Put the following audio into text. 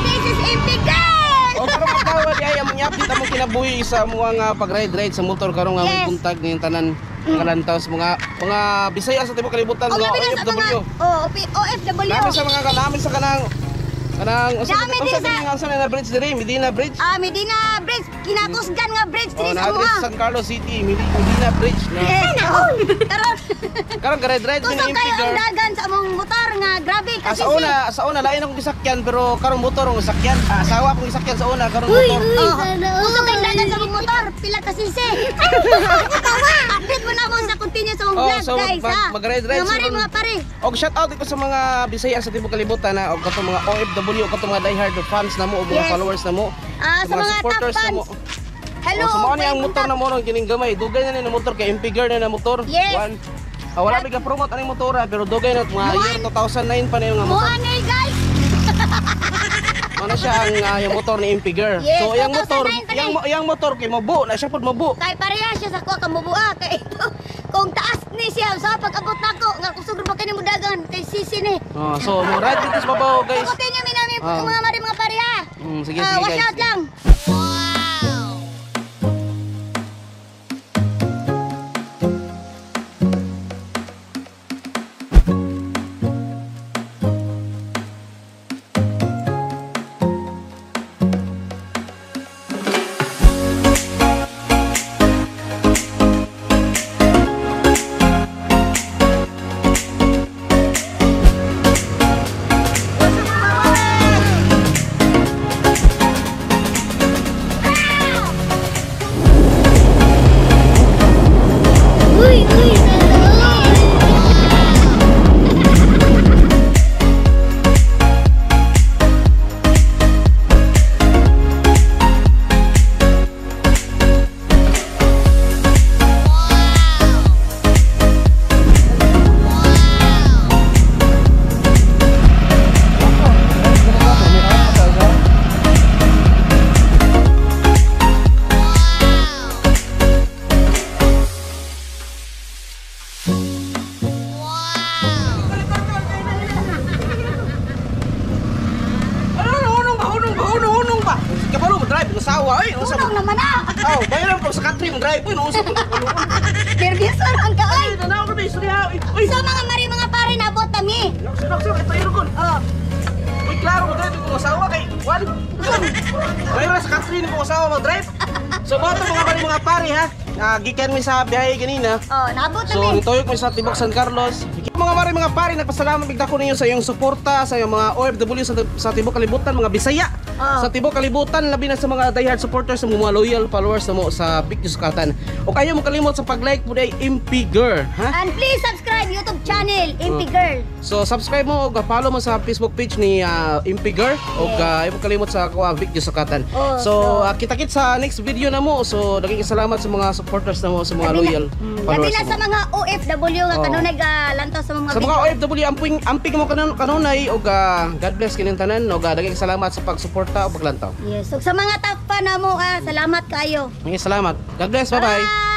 This is MP Girl. O karon magtawad ay among i-update among kinabuhi sa mga pag-ride sa motor karon nga may buntag ning tanan kalantaw sa mga Bisaya sa tibok kalibutan mga OFW. OFW. Namin sa mga namin sa kanang Dami sa na bridge dire, Medina Bridge. Medina Bridge, kinakusgan nga bridge Oh, diri na sa mga. San Carlos City, Medina Bridge na. Karon Karon ride kusog ni kayo ang MP dagan sa among motor nga grabe kasi sa una lain akong gisakyan pero karon motor ang gisakyan. Asawa akong gisakyan sa una karon motor. kusog kayo dagan sa among motor pila ka sisi. Update mo na mo sa continue sa among vlog so guys ha. mag-ride Mga pare. Og shout out ko sa mga Bisaya sa tibok kalibutan na og katong mga OFW og katong mga diehard fans na mo og mga followers na mo. Sa mga supporters top na mo. fans. Hello. So mo ni ang motor na mo ron kining gamay. Dugay na ni motor kay MP Girl na motor. Yes. Wala bigla promote aning motor pero dugay na mga year 2009 pa na yung motor. Moanay guys. Ano siya ang yung motor ni MP Girl. Yes, So yung motor, 2009 pa yung motor kay mabu na siya pud mabu. Kay pareha siya sa kuha kamubua kay kung taas ni siya sa pag-abot nako nga kusog pa kini mudagan kay sisi ni. So mo ride dito sa babaw guys. Continue mi nami mga mari mga pareha. Sige Watch guys. out lang. Unong naman na. Bayaran po sa country mong drive no sa Nervyoso lang ka oy. na ako ba istorya. So mga mari mga pare nabot kami. Sir, ito yun ko. Uy, klaro mo drive ko asawa kay Juan. Bayaran sa country ni ko asawa mag-drive. So mga pare ha. Gikan mi sa biyahe kanina. Nabot So kami. nitoyok mi sa Tibok San Carlos. Mga pare, nagpasalamat bigla ko ninyo sa iyong suporta sa iyong mga OFW sa Tibok Kalibutan, mga Bisaya. Sa Tibok Kalibutan, labi na sa mga diehard supporters, sa mga loyal followers na mo sa Big News Katan. O kayo mo kalimot sa pag-like po day MP Girl, ha? And please subscribe YouTube channel MP Girl. So subscribe mo o follow mo sa Facebook page ni MP Girl o mo kalimot sa Big News Katan. So kita-kits sa next video na mo. So naging salamat sa mga supporters na mo, sa mga loyal Labi followers na sa mga OFW nga kanunay lantaw sa mga sa mga OFW amping mo kanunay og God bless kining tanan og daghang salamat sa pagsuporta o paglantaw. Yes, so sa mga top fan na mo salamat kayo. Salamat. God bless. Bye-bye.